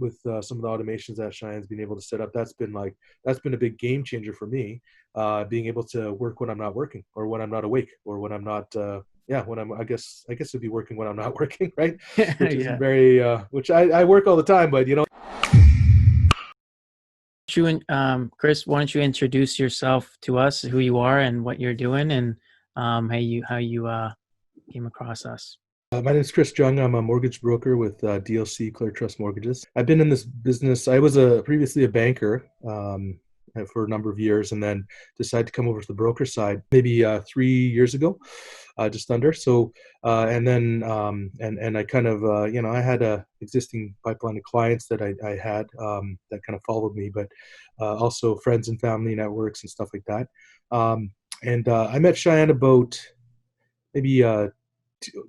with some of the automations that Cheyenne's been able to set up, that's been a big game changer for me. Being able to work when I'm not working, or when I'm not awake, or when I'm not. When I'm, I guess it'd be working when I'm not working, right? Which isn't Yeah. very, which I work all the time, but Chris, why don't you introduce yourself to us, who you are and what you're doing, and how you came across us. My name is Chris Jung. I'm a mortgage broker with DLC Clear Trust Mortgages. I've been in this business. I was previously a banker for a number of years, and then decided to come over to the broker side maybe 3 years ago, just under. So, and then and I kind of I had a existing pipeline of clients that I had that kind of followed me, but also friends and family networks and stuff like that. And I met Cheyenne about maybe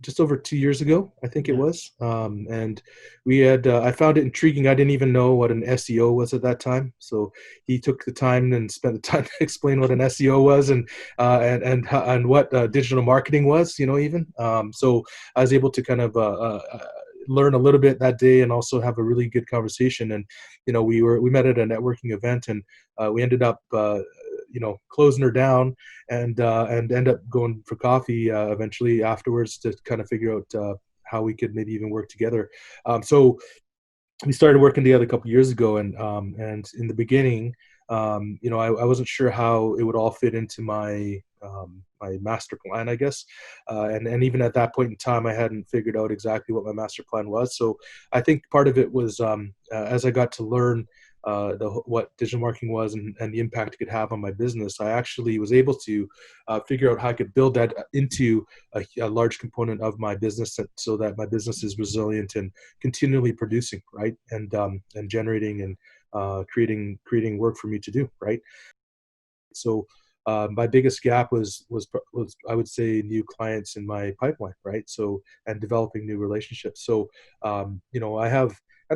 just over 2 years ago, I think it Yeah. was. And we had, I found it intriguing. I didn't even know what an SEO was at that time. So he took the time and spent the time to explain what an SEO was, and what digital marketing was, even. So I was able to kind of learn a little bit that day, and also have a really good conversation. And we met at a networking event, and we ended up closing her down, and end up going for coffee eventually afterwards, to kind of figure out how we could maybe even work together. So we started working together a couple of years ago, and in the beginning, I wasn't sure how it would all fit into my master plan, I guess. And even at that point in time, I hadn't figured out exactly what my master plan was. So I think part of it was, as I got to learn what digital marketing was, and the impact it could have on my business, I actually was able to figure out how I could build that into a large component of my business, so that my business is resilient and continually producing, right, and generating and creating work for me to do, right. So my biggest gap was, I would say, new clients in my pipeline, right? So, and developing new relationships. So I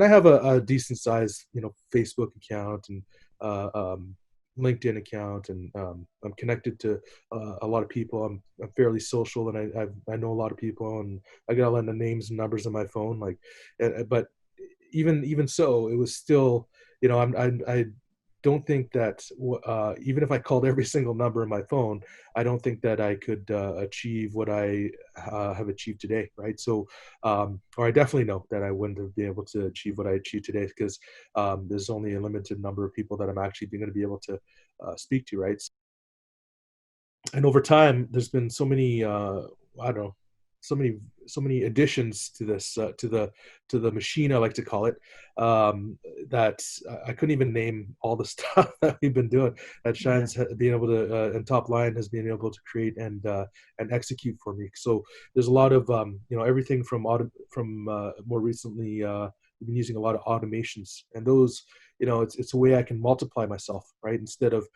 have a decent sized Facebook account, and uh, um, LinkedIn account, and I'm connected to a lot of people. I'm fairly social, and I know a lot of people, and I got a lot of names and numbers on my phone. Like, but even so, it was still, I don't think that even if I called every single number in my phone, I don't think that I could achieve what I have achieved today, right? So, or I definitely know that I wouldn't have been able to achieve what I achieved today, because there's only a limited number of people that I'm actually going to be able to speak to, right? And over time, there's been so many, I don't know, so many so many additions to this, to the machine, I like to call it, that I couldn't even name all the stuff that we've been doing, that Yeah. Shine's being able to, and Top Line has been able to create and execute for me. So there's a lot of everything from more recently, we've been using a lot of automations, and those, it's a way I can multiply myself, right? Instead of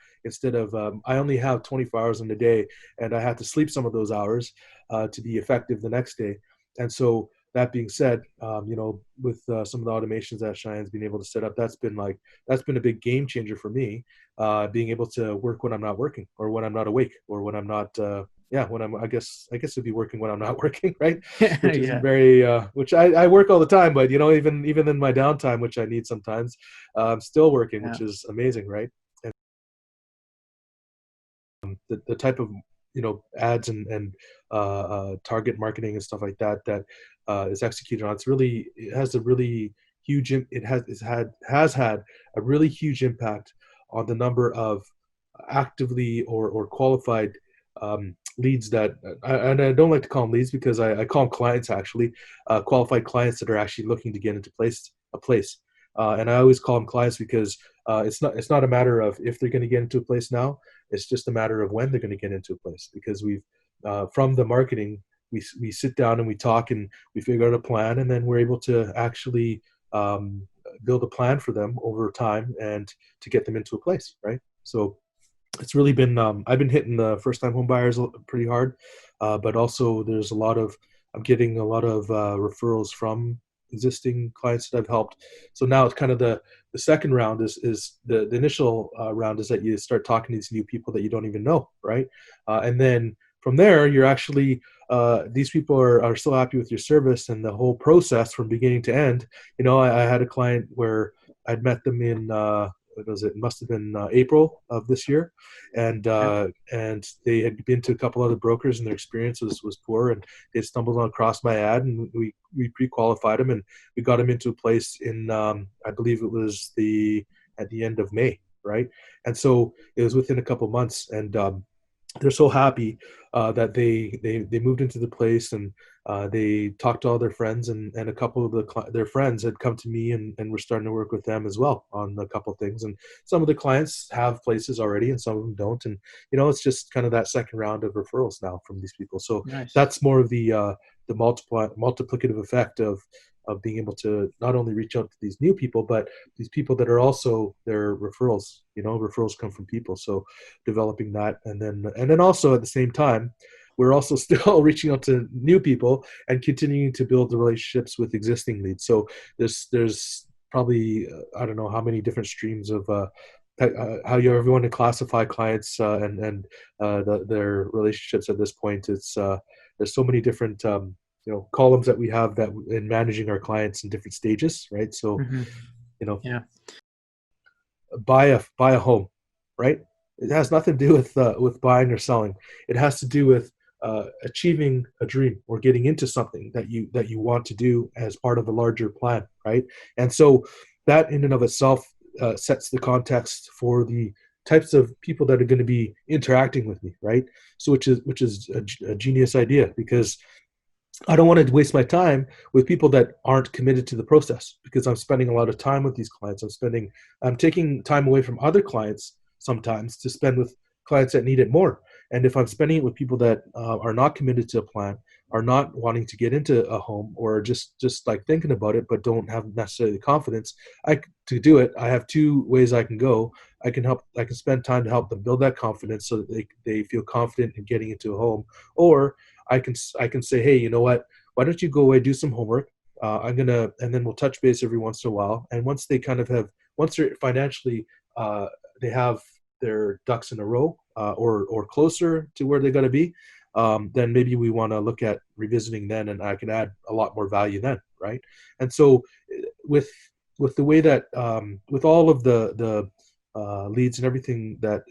I only have 24 hours in a day, and I have to sleep some of those hours to be effective the next day. And so, that being said, with some of the automations that Cheyenne's been able to set up, that's been a big game changer for me. Being able to work when I'm not working, or when I'm not awake, or when I'm not. When I'm, I guess it'd be working when I'm not working, right? Which isn't Yeah. very, which I work all the time, but even in my downtime, which I need sometimes, I'm still working, Yeah. which is amazing, right? The type of ads and target marketing and stuff like that is executed on, it has a really huge has had a really huge impact on the number of actively or qualified leads, and I don't like to call them leads, because I call them clients, actually, qualified clients that are actually looking to get into a place. And I always call them clients, because it's not a matter of if they're going to get into a place now. It's just a matter of when they're going to get into a place, because we've, from the marketing, we sit down and we talk, and we figure out a plan, and then we're able to actually build a plan for them over time, and to get them into a place, right? So it's really been, I've been hitting the first time home buyers pretty hard, but also I'm getting a lot of referrals from existing clients that I've helped. So now it's kind of the second round is the initial round is that you start talking to these new people that you don't even know, right? And then from there, you're actually these people are still happy with your service and the whole process from beginning to end. I had a client where I'd met them in what was it? It must have been April of this year, Yeah. and they had been to a couple other brokers and their experience was poor, and they stumbled across my ad, and we pre-qualified them, and we got them into a place in I believe it was at the end of May, right? And so it was within a couple months, and they're so happy that they moved into the place, and they talked to all their friends, and a couple of their friends had come to me, and we're starting to work with them as well on a couple of things. And some of the clients have places already and some of them don't, and it's just kind of that second round of referrals now from these people. So Nice. that's more of the multiplicative effect of being able to not only reach out to these new people, but these people that are also their referrals. Referrals come from people. So developing that, and then also at the same time, we're also still reaching out to new people and continuing to build the relationships with existing leads. So there's probably I don't know how many different streams of how you ever want to classify clients and their relationships at this point. It's there's so many different columns that we have that in managing our clients in different stages, right? So Hmm. you know Yeah. buy a home, right? It has nothing to do with buying or selling. It has to do with achieving a dream or getting into something that you want to do as part of a larger plan, right? And so that in and of itself sets the context for the types of people that are going to be interacting with me, right? So which is a genius idea, because I don't want to waste my time with people that aren't committed to the process, because I'm spending a lot of time with these clients. I'm taking time away from other clients sometimes to spend with clients that need it more. And if I'm spending it with people that are not committed to a plan, are not wanting to get into a home, or just like thinking about it, but don't have necessarily the confidence to do it, I have two ways I can go. I can spend time to help them build that confidence so that they feel confident in getting into a home, or I can say, hey, you know what? Why don't you go away, do some homework? And then we'll touch base every once in a while. And once they're financially, they have their ducks in a row, or closer to where they got to be, then maybe we want to look at revisiting then, and I can add a lot more value then, right? And so, with with the way that with all of the leads and everything that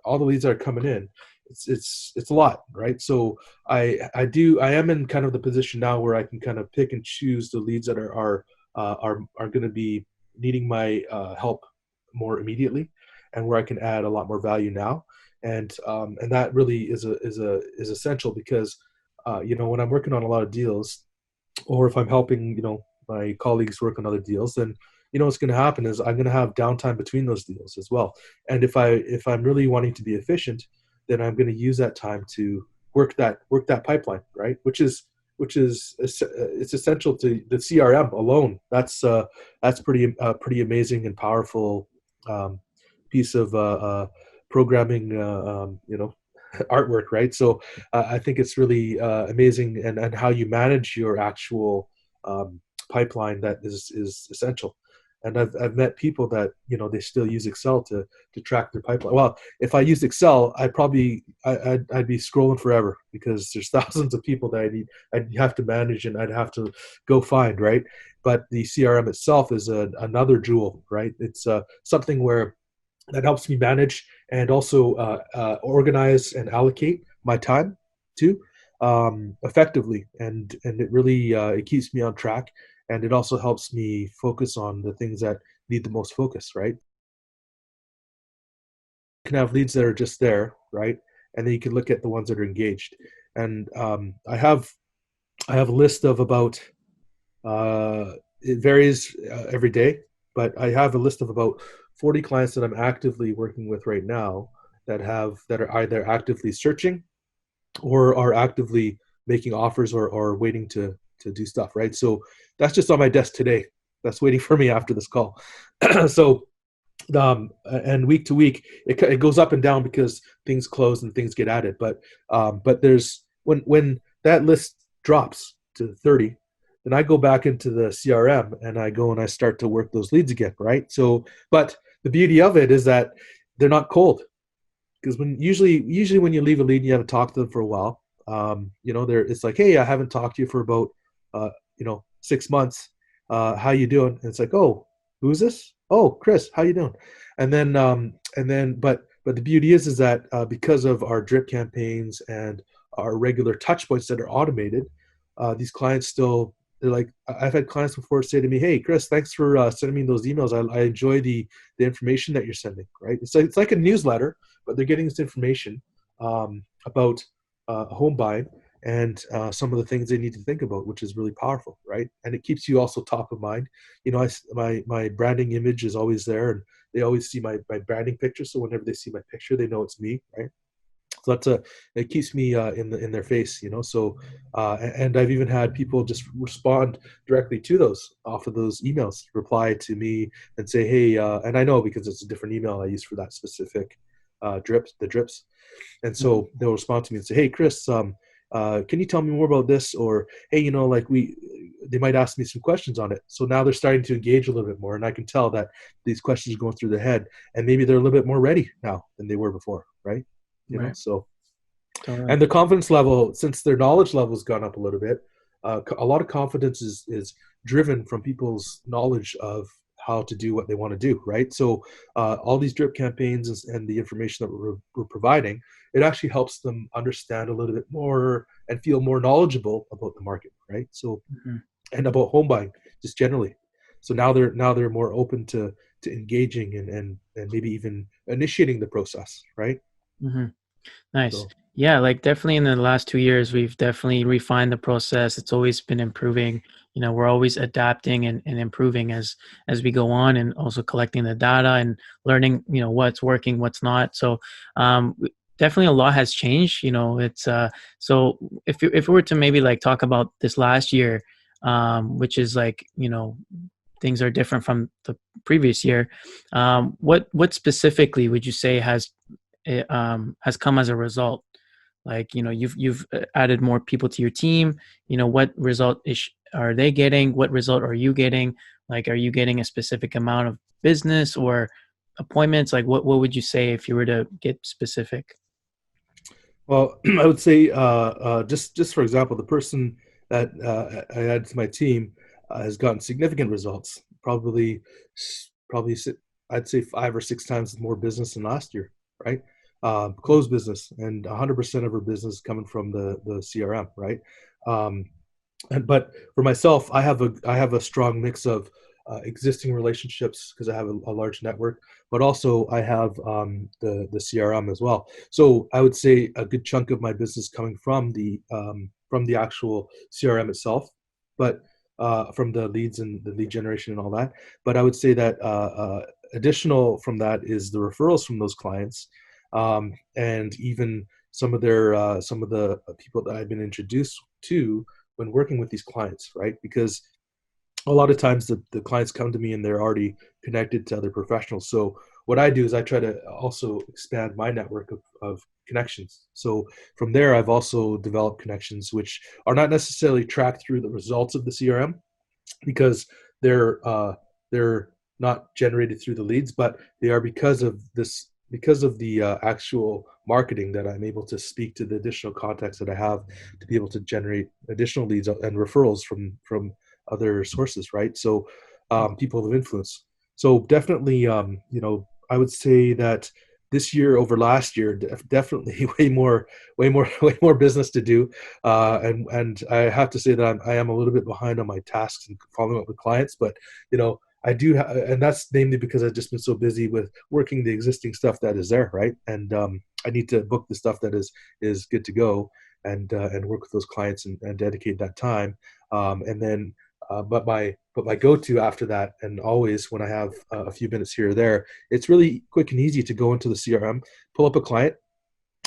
all the leads that are coming in, it's a lot, right? So I am in kind of the position now where I can kind of pick and choose the leads that are going to be needing my help more immediately, and where I can add a lot more value now. And that really is essential, because when I'm working on a lot of deals, or if I'm helping my colleagues work on other deals, then what's going to happen is I'm going to have downtime between those deals as well. And if I'm really wanting to be efficient, then I'm going to use that time to work that pipeline, right? Which is it's essential to the CRM alone. That's pretty amazing and powerful um, piece of programming, artwork, right? So I think it's really amazing, and how you manage your actual pipeline, that is essential. And I've met people that they still use Excel to track their pipeline. Well, if I used Excel, I'd be scrolling forever, because there's thousands of people that I'd have to manage, and I'd have to go find, right? But the CRM itself is another jewel, right? It's something where that helps me manage, and also organize and allocate my time too, effectively, and it really it keeps me on track, and it also helps me focus on the things that need the most focus, right? You can have leads that are just there, right? And then you can look at the ones that are engaged. And I have a list of about it varies every day, but I have a list of about 40 clients that I'm actively working with right now, that are either actively searching, or are actively making offers, or waiting to do stuff, right? So that's just on my desk today. That's waiting for me after this call. So and week to week, it goes up and down, because things close and things get added. But there's when that list drops to 30, then I go back into the CRM, and I go and I start to work those leads again, right? So, but the beauty of it is that they're not cold. because usually when you leave a lead and you haven't talked to them for a while, there it's like, hey, I haven't talked to you for about 6 months. How you doing? And it's like, oh, who's this? Oh, Chris, how you doing? But the beauty is that because of our drip campaigns and our regular touch points that are automated, these clients still, they're like, I've had clients before say to me, hey, Chris, thanks for sending me those emails. I enjoy the information that you're sending, right? It's like a newsletter, but they're getting this information about home buying and some of the things they need to think about, which is really powerful, right? And it keeps you also top of mind. My branding image is always there, and they always see my branding picture. So whenever they see my picture, they know it's me, right? So it keeps me in their face, So and I've even had people just respond directly to those off of those emails, reply to me and say, hey, and I know because it's a different email I use for that specific the drips, and Mhm. so they'll respond to me and say, hey, Chris, can you tell me more about this? Or hey, they might ask me some questions on it. So now they're starting to engage a little bit more, and I can tell that these questions are going through their head, and maybe they're a little bit more ready now than they were before, right? Right. So Totally. and the confidence level, since their knowledge level has gone up a little bit, a lot of confidence is driven from people's knowledge of how to do what they want to do, right? So all these drip campaigns and the information that we're providing, it actually helps them understand a little bit more and feel more knowledgeable about the market, right? So Hmm. and about home buying just generally. So now they're more open to engaging and maybe even initiating the process, right? Hmm. Nice. So Yeah, like definitely in the last 2 years, we've definitely refined the process. It's always been improving. We're always adapting and improving as we go on, and also collecting the data and learning, what's working, what's not. So definitely a lot has changed. It's so if we were to maybe like talk about this last year, which is like, things are different from the previous year. What specifically would you say has come as a result? Like, you've added more people to your team. What result are they getting? What result are you getting? Like, are you getting a specific amount of business or appointments? Like, what would you say if you were to get specific? Well, I would say just for example, the person that I added to my team has gotten significant results. Probably I'd say 5 or 6 times more business than last year, right? Closed business, and 100% of her business coming from the CRM, right? Um, but for myself, I have a strong mix of existing relationships because I have a large network, but also I have the CRM as well. So I would say a good chunk of my business coming from the actual CRM itself, but from the leads and the lead generation and all that. But I would say that additional from that is the referrals from those clients, and even some of the people that I've been introduced to when working with these clients, right? Because a lot of times the clients come to me and they're already connected to other professionals. So what I do is I try to also expand my network of connections. So from there, I've also developed connections which are not necessarily tracked through the results of the CRM because they're not generated through the leads, but they are because of the actual marketing that I'm able to speak to the additional contacts that I have to be able to generate additional leads and referrals from other sources, right? So people of influence. So definitely, I would say that this year over last year, definitely way more business to do, and I have to say that I am a little bit behind on my tasks and following up with clients, but I do, and that's mainly because I've just been so busy with working the existing stuff that is there, right? And I need to book the stuff that is good to go, and work with those clients and dedicate that time, and then. But my go-to after that, and always when I have a few minutes here or there, it's really quick and easy to go into the CRM, pull up a client,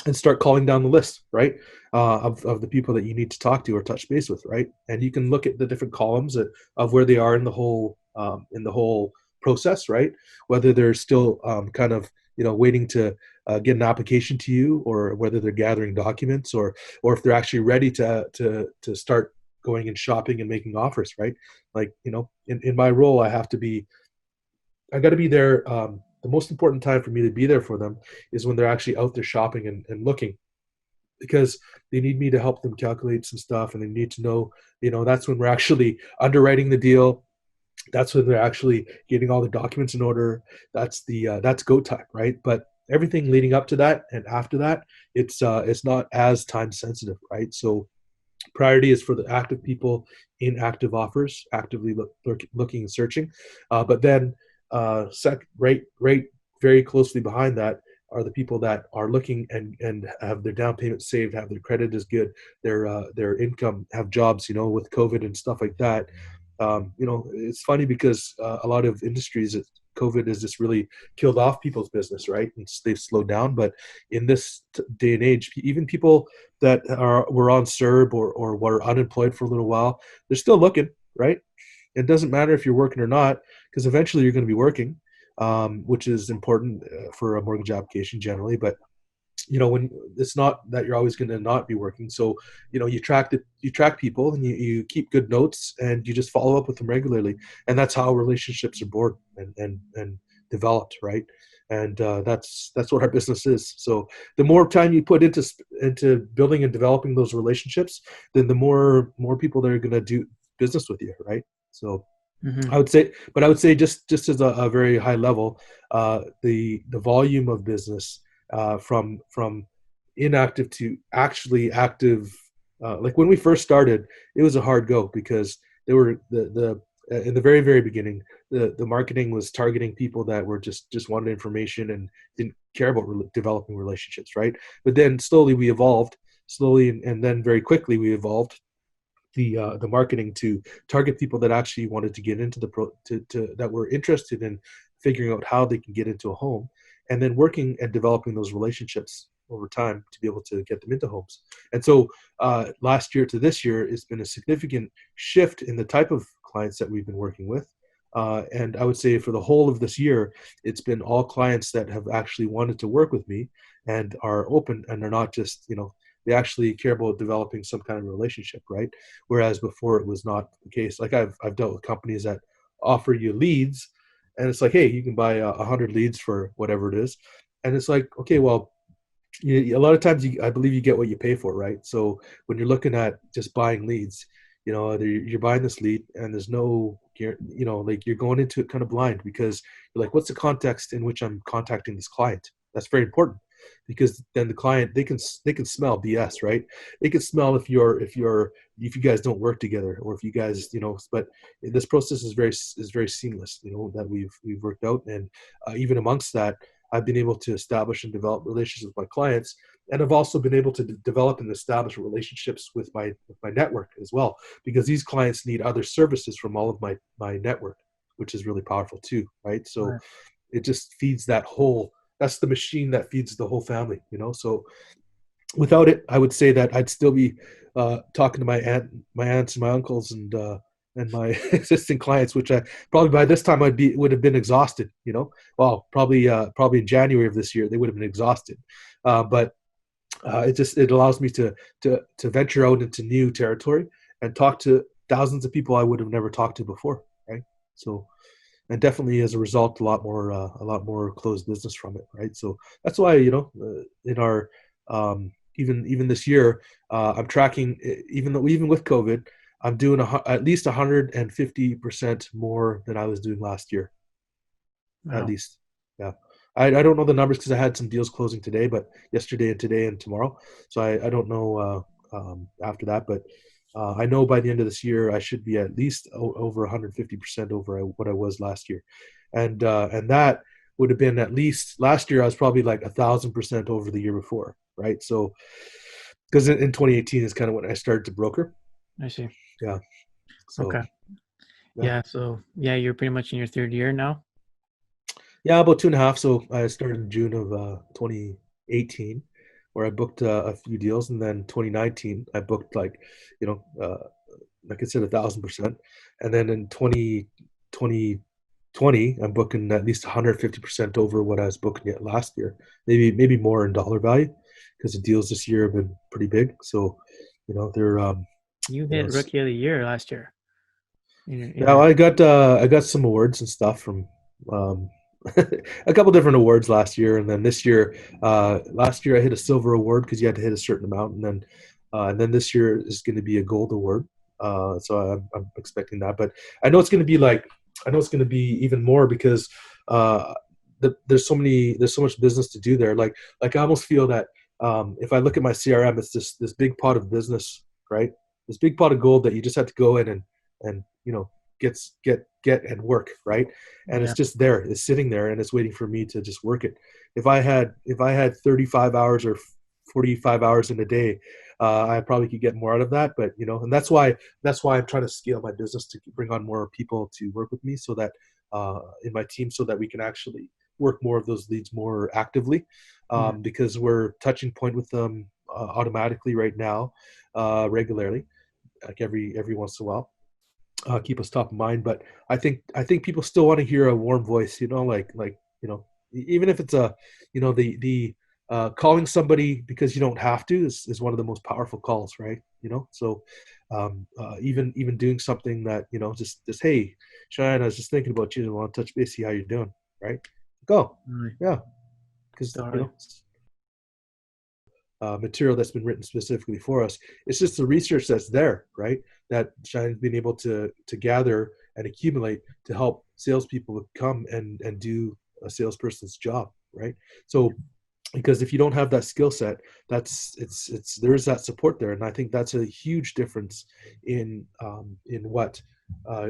and start calling down the list, right? Of the people that you need to talk to or touch base with, right? And you can look at the different columns of where they are in the whole process, right? Whether they're still kind of waiting to get an application to you, or whether they're gathering documents, or if they're actually ready to start going and shopping and making offers, right? Like in my role, I got to be there the most important time for me to be there for them is when they're actually out there shopping and looking, because they need me to help them calculate some stuff, and they need to know, that's when we're actually underwriting the deal. That's when they're actually getting all the documents in order. That's go time, right? But everything leading up to that and after that, it's not as time sensitive, right? So priority is for the active people in active offers, actively looking and searching. But then, right, very closely behind that are the people that are looking and have their down payment saved, have their credit is good, their income, have jobs. With COVID and stuff like that. It's funny because a lot of industries, COVID has just really killed off people's business, right? And they've slowed down. But in this day and age, even people that were on CERB or were unemployed for a little while, they're still looking, right? It doesn't matter if you're working or not, because eventually you're going to be working, which is important for a mortgage application generally. But when it's not that you're always going to not be working. So you track people, and you keep good notes, and you just follow up with them regularly, and that's how relationships are born and developed, right? And that's what our business is. So the more time you put into building and developing those relationships, then the more people that are going to do business with you, right? So Hmm. I would say just as a very high level, the volume of business from inactive to actually active. Like when we first started, it was a hard go because there were the in the very very beginning, the marketing was targeting people that were just wanted information and didn't care about developing relationships, right? But then slowly we evolved, slowly and then very quickly we evolved the marketing to target people that actually wanted to get into the that were interested in figuring out how they can get into a home, and then working and developing those relationships over time to be able to get them into homes. And so last year to this year, it's been a significant shift in the type of clients that we've been working with. And I would say for the whole of this year, it's been all clients that have actually wanted to work with me and are open, and are not just, they actually care about developing some kind of relationship, right? Whereas before it was not the case. Like I've dealt with companies that offer you leads, and it's like, hey, you can buy 100 leads for whatever it is, and it's like, okay, well, a lot of times I believe you get what you pay for, right? So when you're looking at just buying leads, you're buying this lead, and there's no, like you're going into it kind of blind, because you're like, what's the context in which I'm contacting this client? That's very important, because then the client, they can smell BS, right? They can smell if you guys don't work together, or if you guys, but this process is very seamless, that we've worked out. And even amongst that, I've been able to establish and develop relationships with my clients, and I've also been able to develop and establish relationships with my network as well, because these clients need other services from all of my network, which is really powerful too, right? So Right. it just feeds that whole. That's the machine that feeds the whole family, So without it, I would say that I'd still be talking to my aunts and my uncles, and my existing clients, which I probably by this time would have been exhausted. Well, probably in January of this year they would have been exhausted. But it allows me to venture out into new territory and talk to thousands of people I would have never talked to before, right? So, and definitely as a result, a lot more closed business from it, right? So that's why, in our even this year, I'm tracking, even with COVID, I'm doing at least 150% more than I was doing last year, at Wow. least. Yeah. I don't know the numbers because I had some deals closing today, but yesterday and today and tomorrow. So I don't know after that, but I know by the end of this year I should be at least over 150% over what I was last year, and that would have been, at least last year I was probably like 1,000% over the year before, right? So because in 2018 is kind of when I started to broker. I see. Yeah. Okay. So yeah. Yeah. So yeah, you're pretty much in your third year now. Yeah, about 2.5. So I started in June of 2018, where I booked a few deals, and then 2019 I booked, like I said, 1,000%, and then in 2020 I'm booking at least 150% over what I was booking it last year, maybe more in dollar value, because the deals this year have been pretty big. So, they're You you know hit rookie of the year last year. In yeah, your I got some awards and stuff from a couple different awards last year, and then this year, last year I hit a silver award because you had to hit a certain amount, and then this year is going to be a gold award. So I'm expecting that, but I know it's going to be like, I know it's going to be even more because uh, there's so much business to do there. Like I almost feel that if I look at my CRM, it's this big pot of business, right? This big pot of gold that you just have to go in and get and work, right? And it's Yeah. just there, it's sitting there, and it's waiting for me to just work it. If I had 35 hours or 45 hours in a day, I probably could get more out of that. But and that's why I'm trying to scale my business to bring on more people to work with me, so that in my team, so that we can actually work more of those leads more actively, Yeah. because we're touching point with them automatically right now, regularly, like every once in a while, keep us top of mind. But I think people still want to hear a warm voice, like even if it's the calling somebody because you don't have to is one of the most powerful calls, right? So even doing something that just hey, Cheyenne, I was just thinking about you, and want to touch base, see how you're doing, right? Go, Right. yeah, because Totally. material that's been written specifically for us. It's just the research that's there, right? That Shine's been able to gather and accumulate to help salespeople come and do a salesperson's job, right? So because if you don't have that skill set, it's there is that support there, and I think that's a huge difference in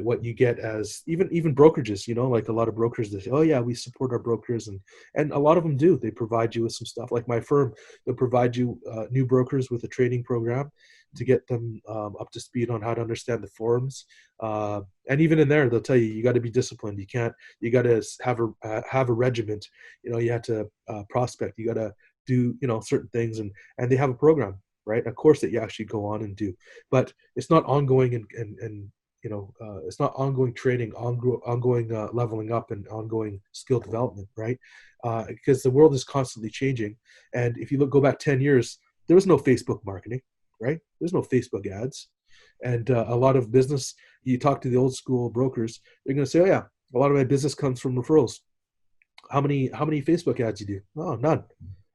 what you get as even brokerages. Like a lot of brokers, they say, oh yeah, we support our brokers, and a lot of them do. They provide you with some stuff. Like my firm, they'll provide you new brokers with a training program to get them up to speed on how to understand the forums. And even in there, they'll tell you got to be disciplined. You got to have a regiment. You have to prospect. You got to do certain things, and they have a program, right? A course that you actually go on and do, but it's not ongoing, and it's not ongoing training, ongoing leveling up, and ongoing skill development, right? Because the world is constantly changing, and if you go back 10 years, there was no Facebook marketing, right? There's no Facebook ads, and a lot of business. You talk to the old school brokers, they're going to say, "Oh yeah, a lot of my business comes from referrals." How many Facebook ads you do? Oh, none.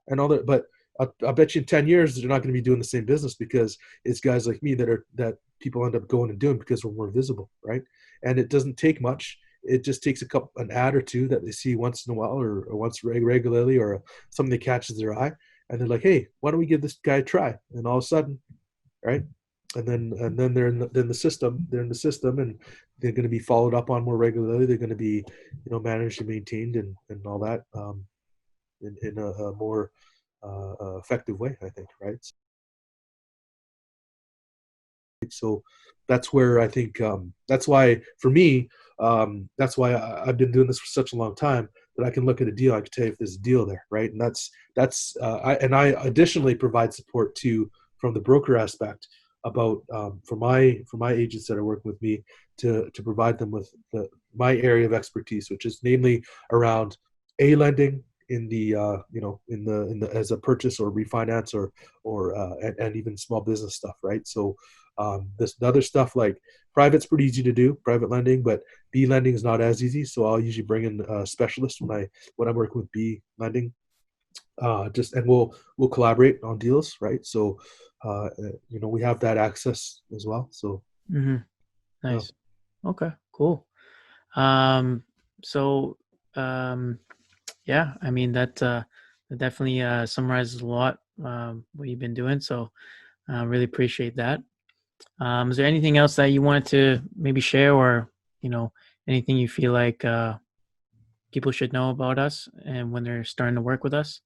And all that. But I bet you in 10 years they're not going to be doing the same business, because it's guys like me that people end up going and doing because we're more visible, right? And it doesn't take much. It just takes an ad or two that they see once in a while, or once regularly, or something that catches their eye, and they're like, hey, why don't we give this guy a try? And all of a sudden, right? And then they're in the system. They're in the system, and they're going to be followed up on more regularly. They're going to be, managed and maintained, and all that, in a more effective way, I think, right? So that's where I think, that's why for me, that's why I've been doing this for such a long time, that I can look at a deal, I can tell you if there's a deal there, right? And I additionally provide support to from the broker aspect about, for my agents that are working with me, to provide them with my area of expertise, which is namely around a lending in the in the as a purchase or refinance, and even small business stuff, right? So this other stuff like private's pretty easy to do, private lending, but B lending is not as easy. So I'll usually bring in a specialist when I'm working with B lending, just and we'll collaborate on deals, right? So we have that access as well. So Hmm. yeah. Nice. Okay. Cool. Um, so, um, yeah, I mean that definitely summarizes a lot what you've been doing. So, I really appreciate that. Is there anything else that you wanted to maybe share, or you know, anything you feel like people should know about us and when they're starting to work with us,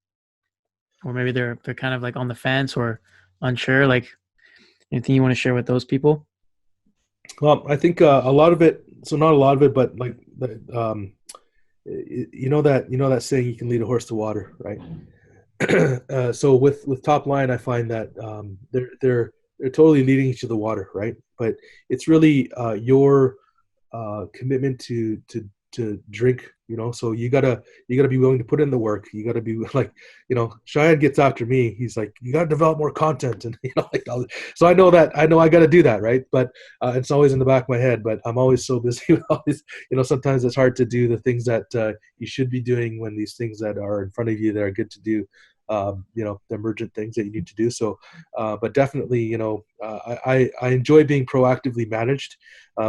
or maybe they're kind of like on the fence or unsure? Like anything you want to share with those people? Well, I think a lot of it. So not a lot of it, but like you know that saying, you can lead a horse to water, right? So with top line, I find that they're totally leading you to the water, right? But it's really your commitment to drink, so you gotta be willing to put in the work. You gotta be like, Cheyenne gets after me. He's like, you gotta develop more content, and like so I know I gotta do that, right? But it's always in the back of my head. But I'm always so busy with all these, sometimes it's hard to do the things that you should be doing when these things that are in front of you that are good to do, the emergent things that you need to do. So, but definitely, I enjoy being proactively managed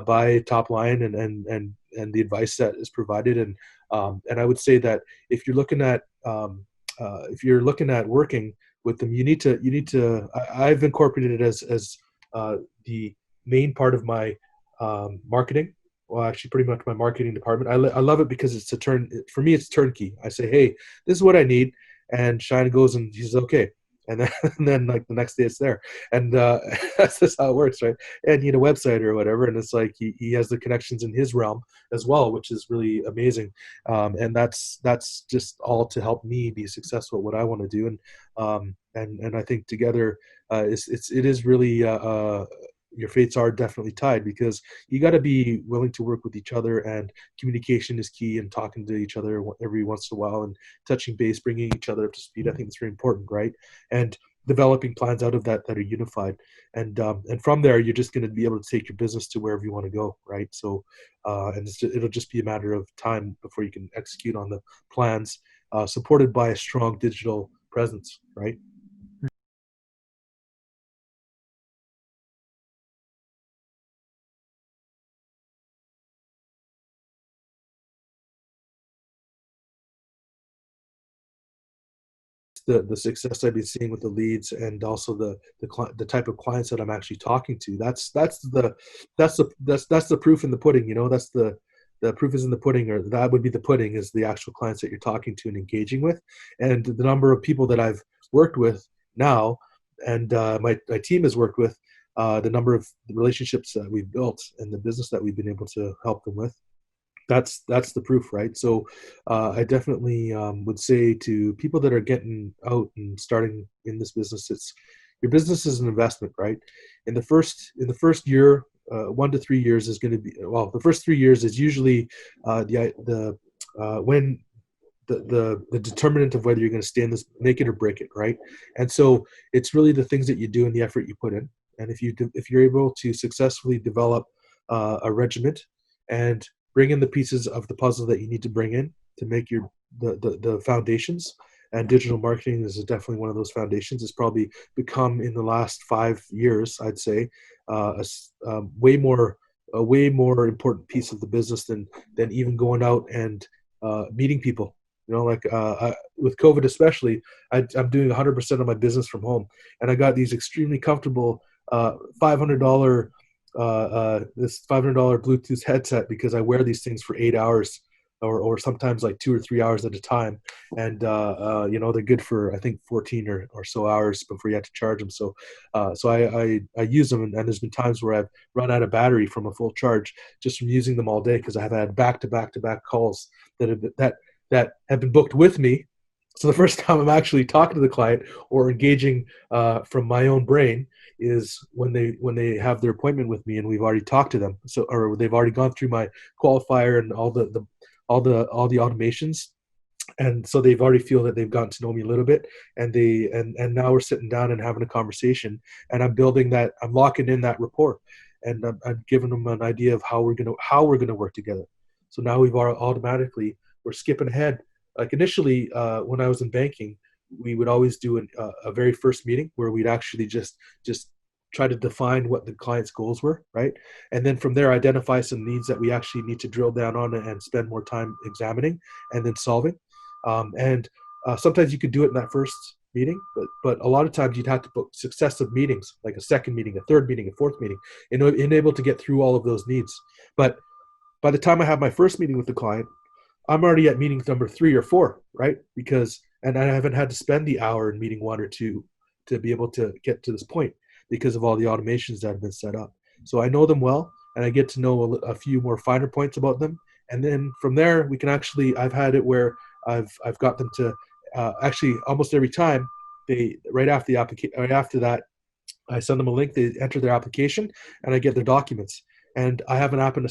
by Top Line, and the advice that is provided. And I would say that if you're looking at working with them, I've incorporated it as the main part of my marketing. Well, actually, pretty much my marketing department. I love it because for me, it's turnkey. I say, hey, this is what I need, and Shine goes and he says, okay. And then, and then like the next day it's there. And that's just how it works, right? And you need a website or whatever. And it's like he has the connections in his realm as well, which is really amazing. And that's just all to help me be successful at what I want to do. And I think together, it is really your fates are definitely tied, because you got to be willing to work with each other, and communication is key, and talking to each other every once in a while, and touching base, bringing each other up to speed. I think it's very important, right? And developing plans out of that are unified, and from there you're just going to be able to take your business to wherever you want to go, right? So it'll just be a matter of time before you can execute on the plans, supported by a strong digital presence, right? The success I've been seeing with the leads, and also the type of clients that I'm actually talking to. That's the proof in the pudding. That's the proof is in the pudding, or that would be the pudding, is the actual clients that you're talking to and engaging with, and the number of people that I've worked with now, and my team has worked with, the number of relationships that we've built, and the business that we've been able to help them with. That's the proof, right? So I definitely would say to people that are getting out and starting in this business, it's your business is an investment, right? In the first year, 1 to 3 years is going to be, well, the first 3 years is usually the when the determinant of whether you're going to stay in this, make it or break it, right? And so it's really the things that you do and the effort you put in. And if you're able to successfully develop a regiment, and bring in the pieces of the puzzle that you need to bring in to make the foundations, and digital marketing is definitely one of those foundations. It's probably become, in the last 5 years, I'd say, a way more important piece of the business than even going out and meeting people. Like with COVID especially, I'm doing 100% of my business from home, and I got these extremely comfortable $500 this $500 Bluetooth headset, because I wear these things for 8 hours, or sometimes like 2 or 3 hours at a time, and they're good for, I think, 14 or so hours before you have to charge them. So I use them, and there's been times where I've run out of battery from a full charge just from using them all day, because I've had back to back to back calls that have been booked with me. So the first time I'm actually talking to the client or engaging from my own brain is when they have their appointment with me, and we've already talked to them. So, or they've already gone through my qualifier and all the automations, and so they've already feel that they've gotten to know me a little bit, and now we're sitting down and having a conversation, and I'm locking in that rapport, and I'm giving them an idea of how we're gonna work together. So now we're skipping ahead. Like initially, when I was in banking, we would always do a very first meeting where we'd actually just try to define what the client's goals were, right? And then from there, identify some needs that we actually need to drill down on and spend more time examining and then solving. And sometimes you could do it in that first meeting, but a lot of times you'd have to book successive meetings, like a second meeting, a third meeting, a fourth meeting, in able to get through all of those needs. But by the time I have my first meeting with the client, I'm already at meeting number 3 or 4, right? And I haven't had to spend the hour in meeting 1 or 2 to be able to get to this point, because of all the automations that have been set up. So I know them well, and I get to know a few more finer points about them. And then from there, I've had it where I've got them to actually almost every time, they right after the application, right after that, I send them a link, they enter their application, and I get their documents. And I have an app in the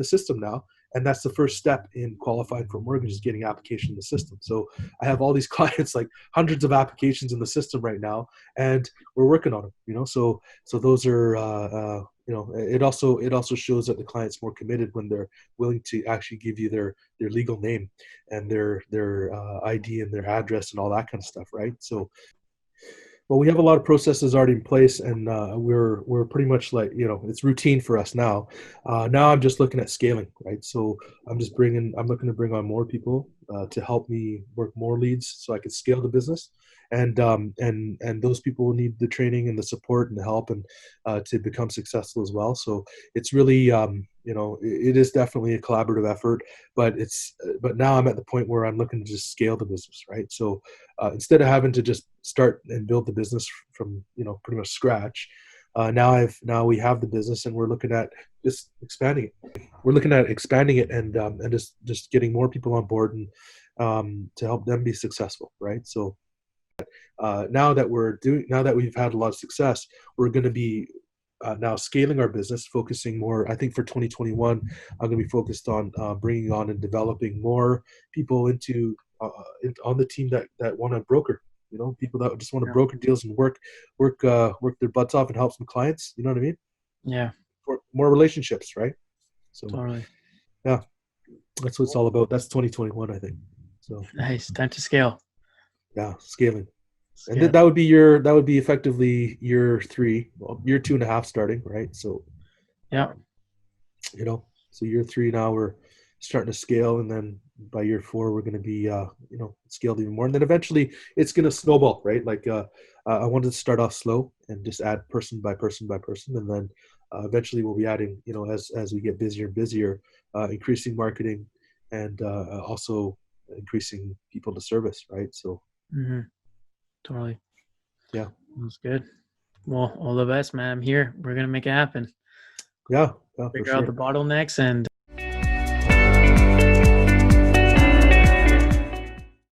system now, and that's the first step in qualifying for mortgage, is getting application in the system. So I have all these clients, like hundreds of applications in the system right now, and we're working on them. So those are it also shows that the client's more committed when they're willing to actually give you their legal name and their ID and their address and all that kind of stuff, right? So, well, we have a lot of processes already in place, and we're pretty much like, it's routine for us now. Now I'm just looking at scaling, right? So I'm looking to bring on more people to help me work more leads so I can scale the business, and those people will need the training and the support and the help, and to become successful as well. So it's really, it is definitely a collaborative effort, but now I'm at the point where I'm looking to just scale the business, right? So instead of having to just start and build the business from pretty much scratch, now we have the business, and we're looking at just expanding it. We're looking at expanding it, and just getting more people on board, and to help them be successful, right? So now that we've had a lot of success, we're going to be now scaling our business, focusing more. I think for 2021, I'm going to be focused on bringing on and developing more people on the team that want to broker. People that just want to Yeah. broker deals and work their butts off and help some clients. You know what I mean? Yeah. More relationships, right? So Totally. yeah, that's what it's all about. That's 2021, I think. So Nice. Time to scale. yeah, scaling. And Scale. that would be effectively year three, well, year 2.5 starting, right? So, Yeah. um, so year three now we're starting to scale, and then by year four we're going to be, scaled even more, and then eventually it's going to snowball, right? Like I wanted to start off slow and just add person by person by person, and then eventually we'll be adding, as we get busier and busier, increasing marketing, and also increasing people to service, right? So Mm-hmm. Totally. yeah, That's good. Well, all the best, man. I'm here. We're gonna make it happen. yeah, yeah, for Figure out the sure. bottlenecks and